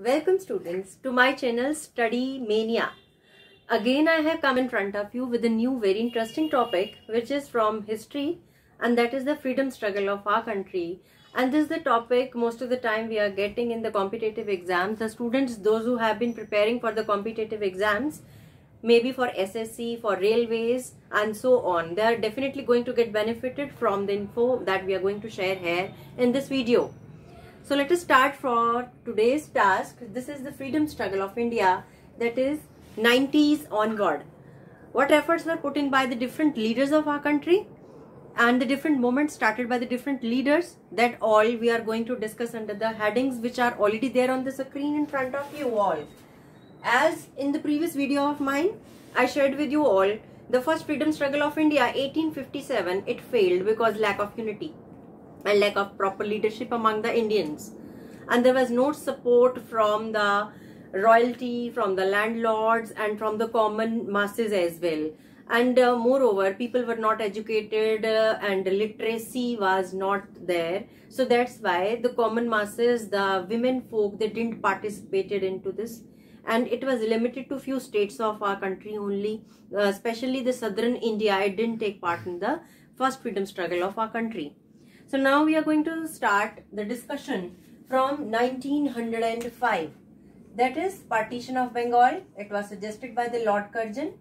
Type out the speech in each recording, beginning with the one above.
Welcome students to my channel Study Mania. Again I have come in front of you with a new very interesting topic which is from history, and that is the freedom struggle of our country. And this is the topic most of the time we are getting in the competitive exams. The students, those who have been preparing for the competitive exams, maybe for SSC, for railways and so on, they are definitely going to get benefited from the info that we are going to share here in this video. So let us start for today's task. This is the freedom struggle of India, that is 90s onward. What efforts were put in by the different leaders of our country and the different moments started by the different leaders, that all we are going to discuss under the headings which are already there on the screen in front of you all. As in the previous video of mine, I shared with you all the first freedom struggle of India, 1857, it failed because lack of unity and lack of proper leadership among the Indians, and there was no support from the royalty, from the landlords and from the common masses as well. And moreover, people were not educated and literacy was not there. So that's why the common masses, the women folk, they didn't participate into this, and it was limited to few states of our country only, especially the southern India. It didn't take part in the first freedom struggle of our country. So now we are going to start the discussion from 1905. That is partition of Bengal. It was suggested by the Lord Curzon.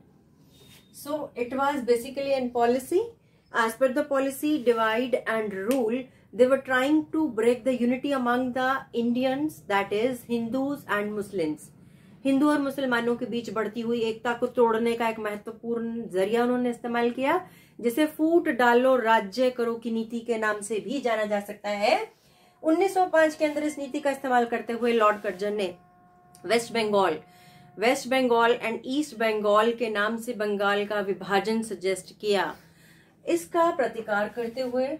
So it was basically in policy. As per the policy, divide and rule, they were trying to break the unity among the Indians, that is Hindus and Muslims. Hindu और मुसलमानों के बीच बढ़ती हुई एकता को तोड़ने का एक महत्वपूर्ण जरिया उन्होंने इस्तेमाल किया, जिसे फूट डालो राज्य करो की नीति के नाम से भी जाना जा सकता है। 1905 के अंदर इस नीति का इस्तेमाल करते हुए लॉर्ड कर्जन ने West Bengal and East Bengal के नाम से बंगाल का विभाजन सजेस्ट किया। इसका प्रतिकार करते हुए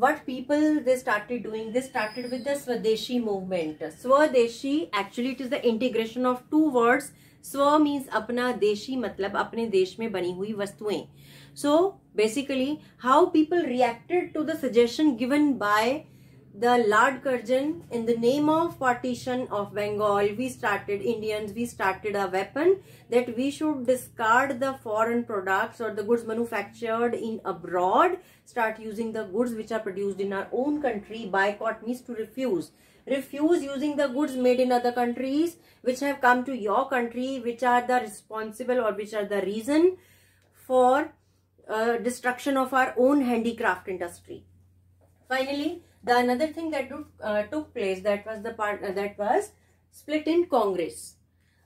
what people they started doing, they started with the Swadeshi movement. Swadeshi, actually it is the integration of two words. Swa means अपना, देशी मतलब अपने देश में बनी हुई वस्तुएं. So basically how people reacted to the suggestion given by the Lord Curzon in the name of partition of Bengal, we started a weapon that we should discard the foreign products or the goods manufactured in abroad, start using the goods which are produced in our own country. Boycott means to refuse using the goods made in other countries which have come to your country, which are the responsible or which are the reason for destruction of our own handicraft industry. Finally, the another thing that took place, that was the part that was split in Congress.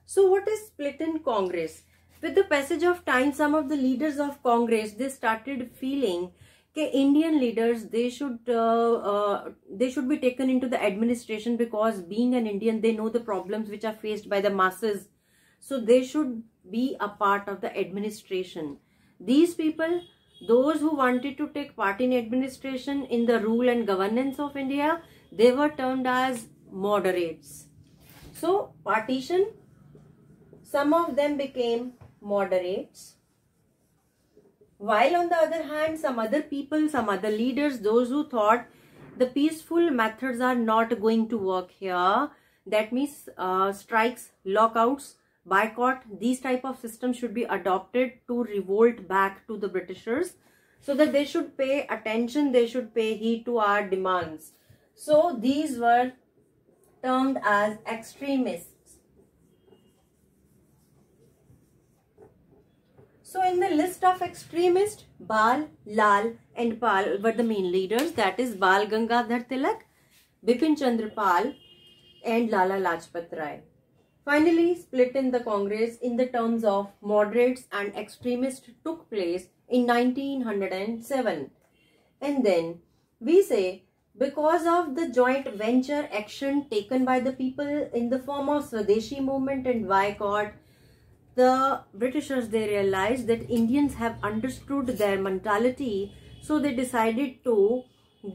So what is split in Congress? With the passage of time, some of the leaders of Congress, they started feeling that Indian leaders, they should be taken into the administration, because being an Indian, they know the problems which are faced by the masses. So they should be a part of the administration. These people, those who wanted to take part in administration, in the rule and governance of India, they were termed as moderates. So partition, some of them became moderates, while on the other hand some other people, some other leaders, those who thought the peaceful methods are not going to work here, that means strikes, lockouts, boycott, these type of systems should be adopted to revolt back to the Britishers, so that they should pay attention, they should pay heed to our demands. So these were termed as extremists. So in the list of extremists, Bal, Lal and Pal were the main leaders, that is Bal Gangadhar Tilak, Bipin Chandra Pal and Lala Lajpat Rai. Finally, split in the Congress in the terms of moderates and extremists took place in 1907. And then we say, because of the joint venture action taken by the people in the form of Swadeshi movement and boycott, the Britishers, they realized that Indians have understood their mentality, so they decided to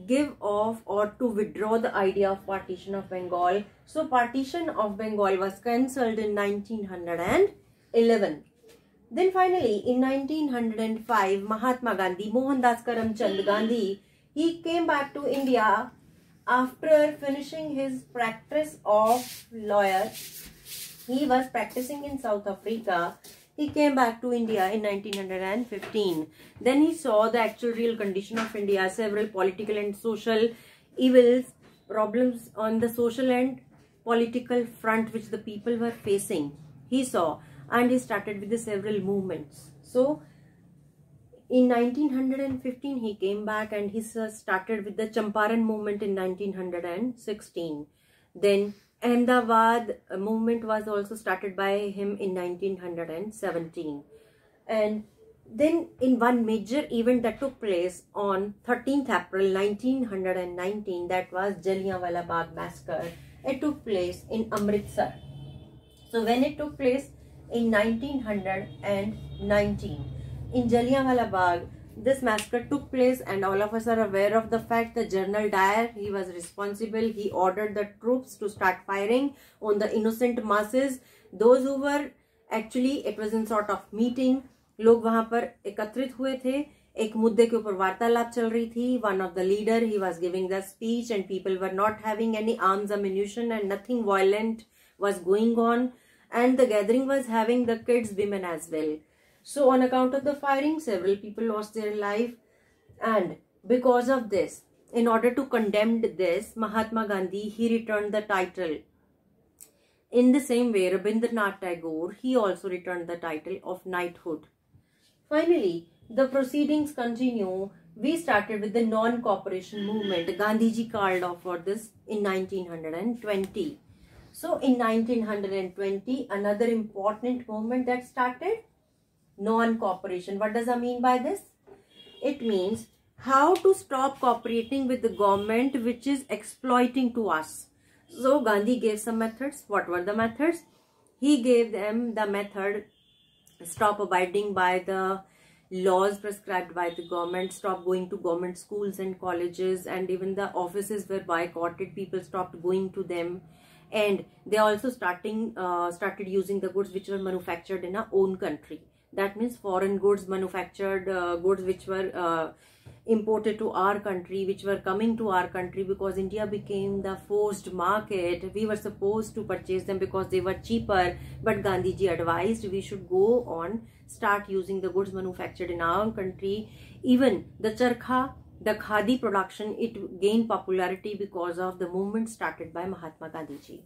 give off or to withdraw the idea of partition of Bengal. So partition of Bengal was cancelled in 1911. Then finally in 1905, Mahatma Gandhi, Mohandas Karamchand Gandhi, he came back to India after finishing his practice of lawyer, he was practicing in South Africa. He came back to India in 1915. Then he saw the actual real condition of India, several political and social evils, problems on the social and political front which the people were facing. He saw, and he started with the several movements. So in 1915 he came back and he started with the Champaran movement in 1916. Then Ahmedabad movement was also started by him in 1917. And then in one major event that took place on 13th April 1919, that was Jallianwala Bagh massacre. It took place in Amritsar. So when it took place in 1919 in Jallianwala Bagh, this massacre took place, and all of us are aware of the fact that General Dyer, he was responsible. He ordered the troops to start firing on the innocent masses. Those who were actually, it was in sort of meeting. लोग वहां पर एकत्रित हुए थे, एक मुद्दे के ऊपर वार्तालाप चल रही थी. One of the leader, he was giving the speech, and people were not having any arms, ammunition, and nothing violent was going on. And the gathering was having the kids, women as well. So on account of the firing, several people lost their life. And because of this, in order to condemn this, Mahatma Gandhi, he returned the title. In the same way, Rabindranath Tagore, he also returned the title of knighthood. Finally, the proceedings continue. We started with the non-cooperation movement. Gandhiji called off for this in 1920. So in 1920, another important movement that started, non-cooperation. What does I mean by this? It means how to stop cooperating with the government which is exploiting to us. So Gandhi gave some methods. What were the methods? He gave them the method, stop abiding by the laws prescribed by the government, stop going to government schools and colleges, and even the offices were boycotted. People stopped going to them. And they also started using the goods which were manufactured in our own country. That means foreign goods, manufactured goods which were imported to our country, which were coming to our country, because India became the forced market. We were supposed to purchase them because they were cheaper, but Gandhiji advised we should go on, start using the goods manufactured in our own country. Even the charkha, the khadi production, it gained popularity because of the movement started by Mahatma Gandhiji.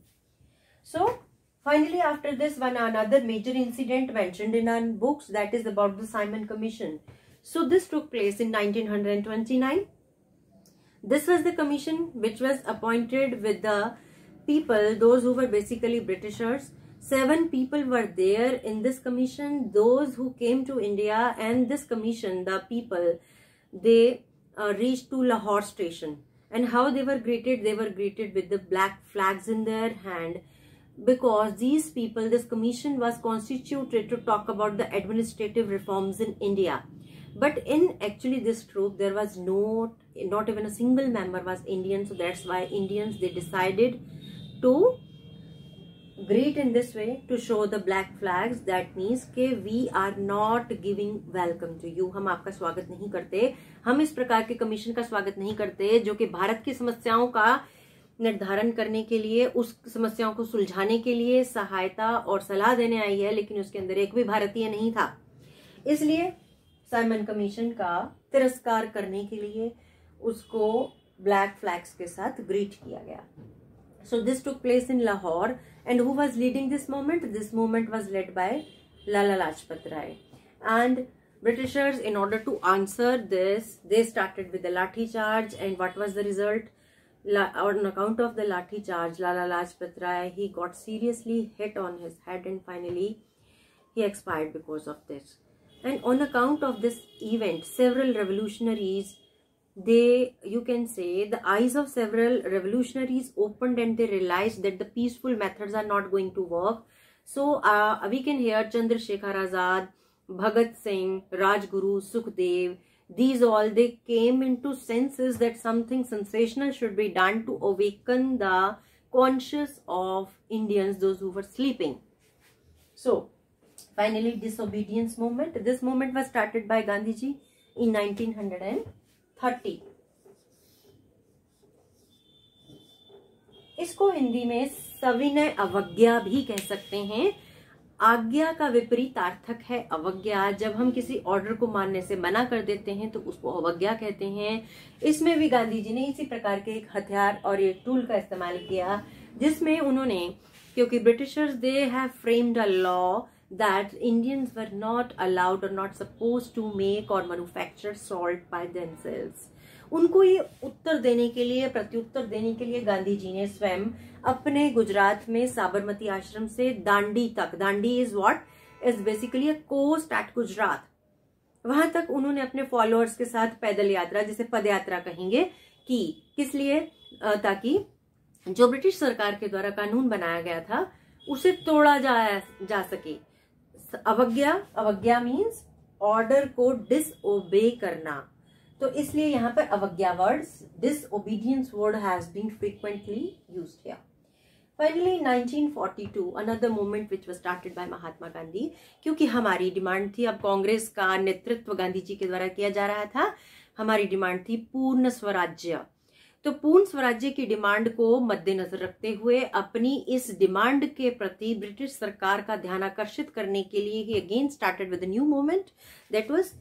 So finally, after this, another major incident mentioned in our books, that is about the Simon Commission. So this took place in 1929. This was the commission which was appointed with the people, those who were basically Britishers. 7 people were there in this commission, those who came to India, and this commission, the people, they reached to Lahore station. And how they were greeted? They were greeted with the black flags in their hand, because these people, this commission was constituted to talk about the administrative reforms in India. But in actually this troop, there was not even a single member was Indian. So that's why Indians, they decided to greet in this way, to show the black flags. That means कि we are not giving welcome to you. हम आपका स्वागत नहीं करते. हम इस प्रकार के कमीशन का स्वागत नहीं करते जो कि भारत की समस्याओं का निर्धारण करने के लिए, उस समस्याओं को सुलझाने के लिए सहायता और सलाह देने आई है, लेकिन उसके अंदर एक भी भारतीय नहीं था. इसलिए साइमन कमीशन का तिरस्कार करने के लिए उसको ब्लैक फ्लैग्स के साथ ग्रीट किया गया. So this took place in Lahore, and who was leading this movement? This movement was led by Lala Lajpat Rai. And Britishers, in order to answer this, they started with the lathi charge. And what was the result? On account of the lathi charge, Lala Lajpat Rai, he got seriously hit on his head, and finally he expired because of this. And on account of this event, several revolutionaries, you can say the eyes of several revolutionaries opened, and they realized that the peaceful methods are not going to work. So we can hear Chandrasekhar Azad, Bhagat Singh, Rajguru, Sukhdev. These all, they came into senses that something sensational should be done to awaken the conscience of Indians, those who were sleeping. So finally, disobedience movement. This movement was started by Gandhiji in 1930. इसको हिंदी में सविनय अवज्ञा भी कह सकते हैं। आज्ञा का विपरीतार्थक है अवज्ञा। जब हम किसी ऑर्डर को मानने से मना कर देते हैं तो उसको अवज्ञा कहते हैं। इसमें भी गांधी जी ने इसी प्रकार के एक हथियार और एक टूल का इस्तेमाल किया, जिसमें उन्होंने, क्योंकि Britishers they have framed a law that Indians were not allowed or not supposed to make or manufacture salt by themselves. उनको ये उत्तर देने के लिए, प्रत्युत्तर देने के लिए गांधी जी ने स्वयं अपने गुजरात में साबरमती आश्रम से दांडी तक, Dandi is what is basically a coast at Gujarat, वहां तक उन्होंने अपने फॉलोअर्स के साथ पैदल यात्रा, जिसे पद यात्रा कहेंगे, की। किस लिए? ताकि जो ब्रिटिश सरकार के द्वारा कानून बनाया गया था उसे तोड़ा जा सके। अवज्ञा मीन्स ऑर्डर को डिसओबे करना, तो इसलिए यहाँ पर अवज्ञा words, disobedience word has been frequently used here. Finally 1942 another movement which was started by Mahatma Gandhi, क्योंकि हमारी डिमांड थी, अब कांग्रेस का नेतृत्व गांधी जी के द्वारा किया जा रहा था, हमारी डिमांड थी पूर्ण स्वराज्य। तो पूर्ण स्वराज्य की डिमांड को मद्देनजर रखते हुए अपनी इस डिमांड के प्रति ब्रिटिश सरकार का ध्यान आकर्षित करने के लिए he again started with a new movement that was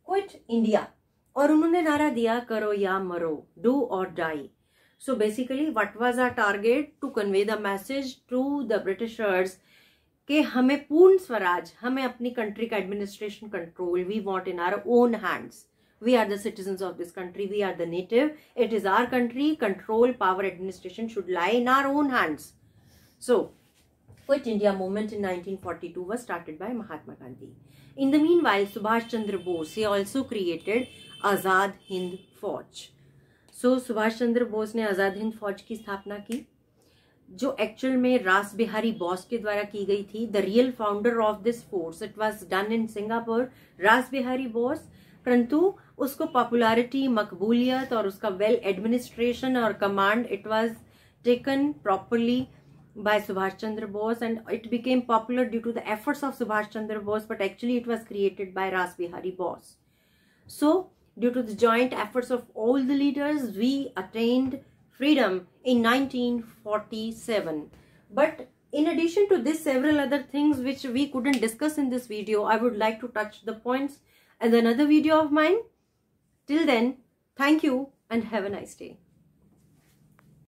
quit India. और उन्होंने नारा दिया, करो या मरो, do or die. So basically what was our target? To convey the message to the Britishers कि हमें पूर्ण स्वराज, हमें अपनी कंट्री का administration control we want in our own hands. We are the citizens of this country. We are the native. It is our country. Control, power, administration should lie in our own hands. So, Quit India movement in 1942 was started by Mahatma Gandhi. In the meanwhile, Subhash Chandra Bose, he also created Azad Hind Fauj. So, Subhash Chandra Bose ने आजाद हिंद फौज की स्थापना की, जो actual में रास बिहारी बोस के द्वारा की गई थी। The real founder of this force, it was done in Singapore, रास बिहारी बोस, परंतु उसको पॉपुलैरिटी, मकबूलियत और उसका वेल एडमिनिस्ट्रेशन और command, it was taken properly by Subhash Chandra Bose, and it became popular due to the efforts of Subhash Chandra Bose, but actually it was created by Ras Bihari Bose. So, due to the joint efforts of all the leaders, we attained freedom in 1947. But in addition to this, several other things which we couldn't discuss in this video, I would like to touch the points in another video of mine. Till then, thank you and have a nice day.